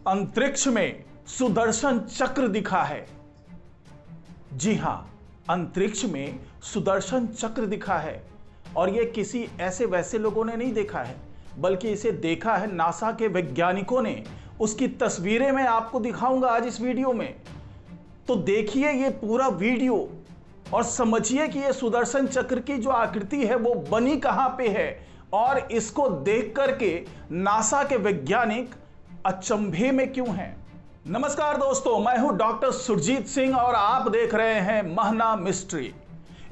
अंतरिक्ष में सुदर्शन चक्र दिखा है। जी हां, अंतरिक्ष में सुदर्शन चक्र दिखा है और यह किसी ऐसे वैसे लोगों ने नहीं देखा है, बल्कि इसे देखा है नासा के वैज्ञानिकों ने। उसकी तस्वीरें मैं आपको दिखाऊंगा आज इस वीडियो में। तो देखिए ये पूरा वीडियो और समझिए कि ये सुदर्शन चक्र की जो आकृति है वो बनी कहां पे है और इसको देख करके नासा के वैज्ञानिक अचंभे में क्यों हैं। नमस्कार दोस्तों, मैं हूं डॉक्टर सुरजीत सिंह और आप देख रहे हैं महना मिस्ट्री।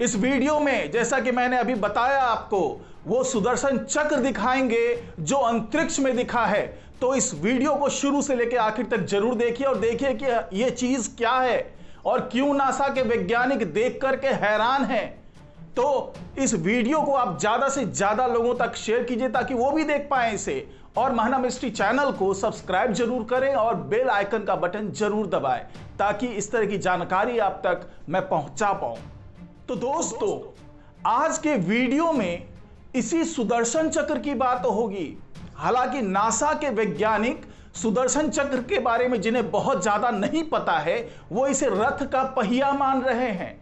इस वीडियो में जैसा कि मैंने अभी बताया आपको, वो सुदर्शन चक्र दिखाएंगे जो अंतरिक्ष में दिखा है। तो इस वीडियो को शुरू से लेकर आखिर तक जरूर देखिए और देखिए कि ये चीज क्या है और क्यों नासा के वैज्ञानिक देख करके हैरान हैं। तो इस वीडियो को आप ज्यादा से ज्यादा लोगों तक शेयर कीजिए ताकि वो भी देख पाए इसे, और महना मिस्ट्री चैनल को सब्सक्राइब जरूर करें और बेल आइकन का बटन जरूर दबाएं ताकि इस तरह की जानकारी आप तक मैं पहुंचा पाऊं। तो दोस्तों, आज के वीडियो में इसी सुदर्शन चक्र की बात होगी। हालांकि नासा के वैज्ञानिक सुदर्शन चक्र के बारे में जिन्हें बहुत ज्यादा नहीं पता है, वो इसे रथ का पहिया मान रहे हैं।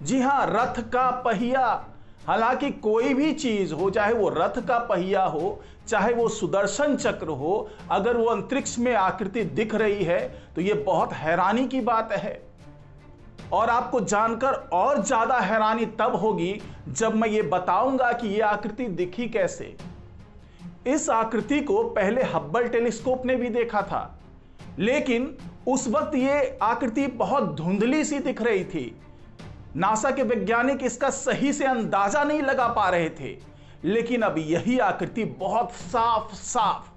जी हां, रथ का पहिया। हालांकि कोई भी चीज हो, चाहे वो रथ का पहिया हो, चाहे वो सुदर्शन चक्र हो, अगर वो अंतरिक्ष में आकृति दिख रही है तो ये बहुत हैरानी की बात है। और आपको जानकर और ज्यादा हैरानी तब होगी जब मैं ये बताऊंगा कि ये आकृति दिखी कैसे। इस आकृति को पहले हब्बल टेलीस्कोप ने भी देखा था, लेकिन उस वक्त ये आकृति बहुत धुंधली सी दिख रही थी। नासा के वैज्ञानिक इसका सही से अंदाजा नहीं लगा पा रहे थे, लेकिन अब यही आकृति बहुत साफ साफ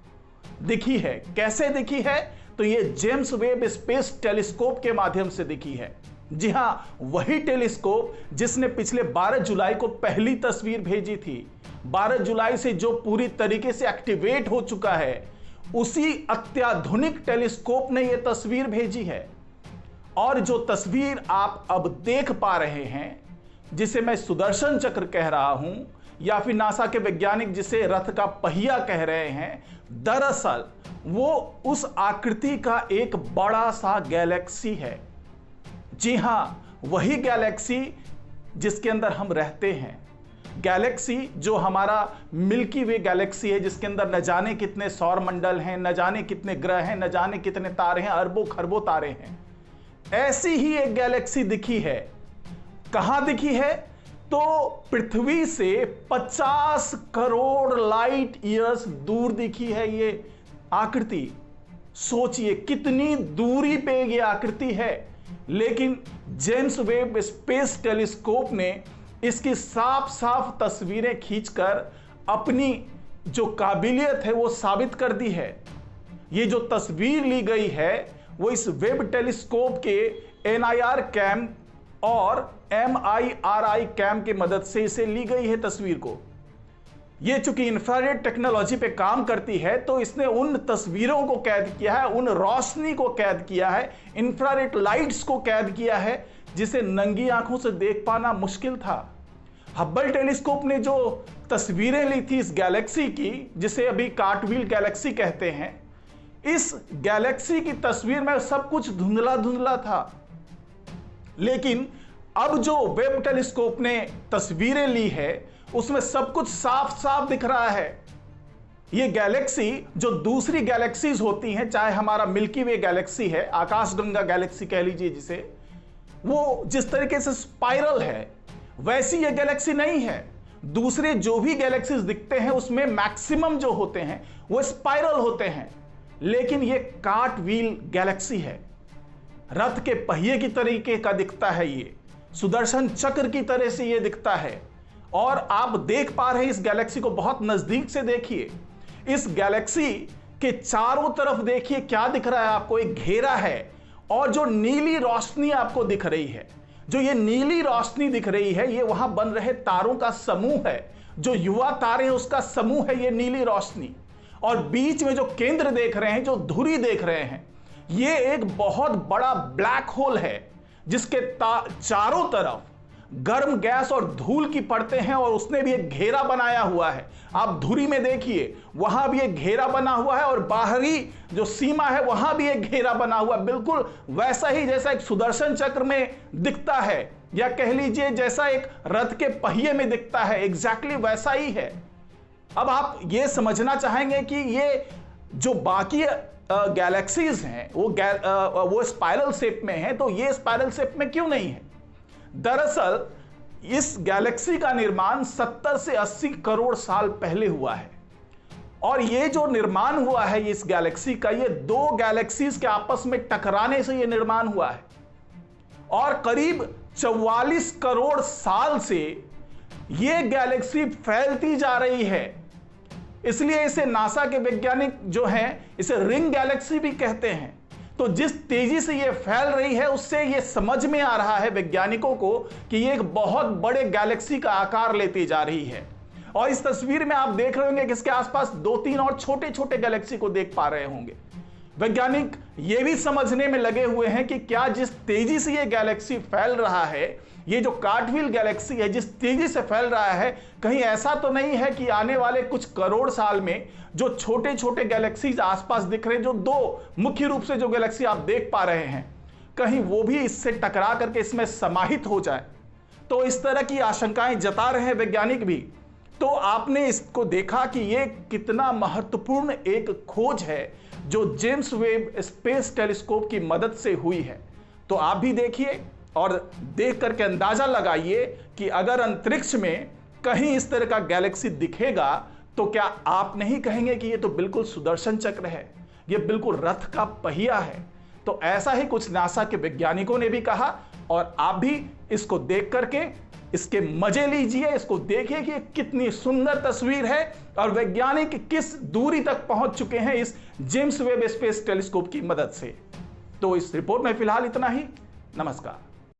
दिखी है। कैसे दिखी है? तो ये जेम्स वेब स्पेस टेलीस्कोप के माध्यम से दिखी है। जी हां, वही टेलीस्कोप जिसने पिछले 12 जुलाई को पहली तस्वीर भेजी थी। 12 जुलाई से जो पूरी तरीके से एक्टिवेट हो चुका है, उसी अत्याधुनिक टेलीस्कोप ने यह तस्वीर भेजी है। और जो तस्वीर आप अब देख पा रहे हैं, जिसे मैं सुदर्शन चक्र कह रहा हूं या फिर नासा के वैज्ञानिक जिसे रथ का पहिया कह रहे हैं, दरअसल वो उस आकृति का एक बड़ा सा गैलेक्सी है। जी हां, वही गैलेक्सी जिसके अंदर हम रहते हैं। गैलेक्सी जो हमारा मिल्की वे गैलेक्सी है, जिसके अंदर न जाने कितने सौर मंडल हैं, न जाने कितने ग्रह हैं, न जाने कितने तारे हैं, अरबों खरबों तारे हैं। ऐसी ही एक गैलेक्सी दिखी है। कहां दिखी है? तो पृथ्वी से 50 करोड़ लाइट ईयर्स दूर दिखी है ये आकृति। सोचिए कितनी दूरी पे ये आकृति है, लेकिन जेम्स वेब स्पेस टेलीस्कोप ने इसकी साफ साफ तस्वीरें खींचकर अपनी जो काबिलियत है वो साबित कर दी है। ये जो तस्वीर ली गई है वो इस वेब टेलीस्कोप के NIR कैम और MIRI कैम की मदद से इसे ली गई है तस्वीर को। ये चूंकि इंफ्रारेड टेक्नोलॉजी पे काम करती है, तो इसने उन तस्वीरों को कैद किया है, उन रोशनी को कैद किया है, इंफ्रारेड लाइट्स को कैद किया है, जिसे नंगी आंखों से देख पाना मुश्किल था। हब्बल टेलीस्कोप ने जो तस्वीरें ली थी इस गैलेक्सी की, जिसे अभी कार्टव्हील गैलेक्सी कहते हैं, इस गैलेक्सी की तस्वीर में सब कुछ धुंधला धुंधला था। लेकिन अब जो वेब टेलीस्कोप ने तस्वीरें ली है उसमें सब कुछ साफ साफ दिख रहा है। ये गैलेक्सी जो दूसरी गैलेक्सीज होती हैं, चाहे हमारा मिल्की वे गैलेक्सी है, आकाशगंगा गैलेक्सी कह लीजिए जिसे, वो जिस तरीके से स्पाइरल है, वैसी ये गैलेक्सी नहीं है। दूसरे जो भी गैलेक्सीज दिखते हैं उसमें मैक्सिमम जो होते हैं वो स्पाइरल होते हैं, लेकिन ये कार्टव्हील गैलेक्सी है। रथ के पहिए की तरीके का दिखता है, ये सुदर्शन चक्र की तरह से ये दिखता है। और आप देख पा रहे हैं इस गैलेक्सी को, बहुत नजदीक से देखिए। इस गैलेक्सी के चारों तरफ देखिए क्या दिख रहा है आपको, एक घेरा है और जो नीली रोशनी आपको दिख रही है, जो ये नीली रोशनी दिख रही है, ये वहां बन रहे तारों का समूह है। जो युवा तारे हैं उसका समूह है ये नीली रोशनी। और बीच में जो केंद्र देख रहे हैं, जो धुरी देख रहे हैं, ये एक बहुत बड़ा ब्लैक होल है जिसके चारों तरफ गर्म गैस और धूल की परतें हैं और उसने भी एक घेरा बनाया हुआ है। आप धुरी में देखिए, वहां भी एक घेरा बना हुआ है और बाहरी जो सीमा है वहां भी एक घेरा बना हुआ है, बिल्कुल वैसा ही जैसा एक सुदर्शन चक्र में दिखता है, या कह लीजिए जैसा एक रथ के पहिए में दिखता है, एग्जैक्टली वैसा ही है। अब आप ये समझना चाहेंगे कि ये जो बाकी गैलेक्सीज हैं वो स्पाइरल शेप में है, तो ये स्पाइरल शेप में क्यों नहीं है? दरअसल इस गैलेक्सी का निर्माण 70 से 80 करोड़ साल पहले हुआ है, और ये जो निर्माण हुआ है इस गैलेक्सी का, ये दो गैलेक्सीज के आपस में टकराने से ये निर्माण हुआ है, और करीब 44 करोड़ साल से ये गैलेक्सी फैलती जा रही है। इसलिए इसे नासा के वैज्ञानिक जो हैं इसे रिंग गैलेक्सी भी कहते हैं। तो जिस तेजी से ये फैल रही है उससे ये समझ में आ रहा है वैज्ञानिकों को कि ये एक बहुत बड़े गैलेक्सी का आकार लेती जा रही है। और इस तस्वीर में आप देख रहे होंगे कि इसके आसपास 2-3 और छोटे छोटे गैलेक्सी को देख पा रहे होंगे। वैज्ञानिक ये भी समझने में लगे हुए हैं कि क्या जिस तेजी से ये गैलेक्सी फैल रहा है, ये जो कार्टव्हील गैलेक्सी है जिस तेजी से फैल रहा है, कहीं ऐसा तो नहीं है कि आने वाले कुछ करोड़ साल में जो छोटे छोटे गैलेक्सीज आसपास दिख रहे हैं, जो दो मुख्य रूप से जो गैलेक्सी आप देख पा रहे हैं, कहीं वो भी इससे टकरा करके इसमें समाहित हो जाए। तो इस तरह की आशंकाएं जता रहे हैं वैज्ञानिक भी। तो आपने इसको देखा कि ये कितना महत्वपूर्ण एक खोज है जो जेम्स वेब स्पेस टेलीस्कोप की मदद से हुई है। तो आप भी देखिए और देख करके अंदाजा लगाइए कि अगर अंतरिक्ष में कहीं इस तरह का गैलेक्सी दिखेगा तो क्या आप नहीं कहेंगे कि ये तो बिल्कुल सुदर्शन चक्र है, ये बिल्कुल रथ का पहिया है। तो ऐसा ही कुछ नासा के वैज्ञानिकों ने भी कहा, और आप भी इसको देख करके इसके मजे लीजिए, इसको देखिए कि कितनी सुंदर तस्वीर है और वैज्ञानिक किस दूरी तक पहुंच चुके हैं इस जेम्स वेब स्पेस टेलीस्कोप की मदद से। तो इस रिपोर्ट में फिलहाल इतना ही। नमस्कार।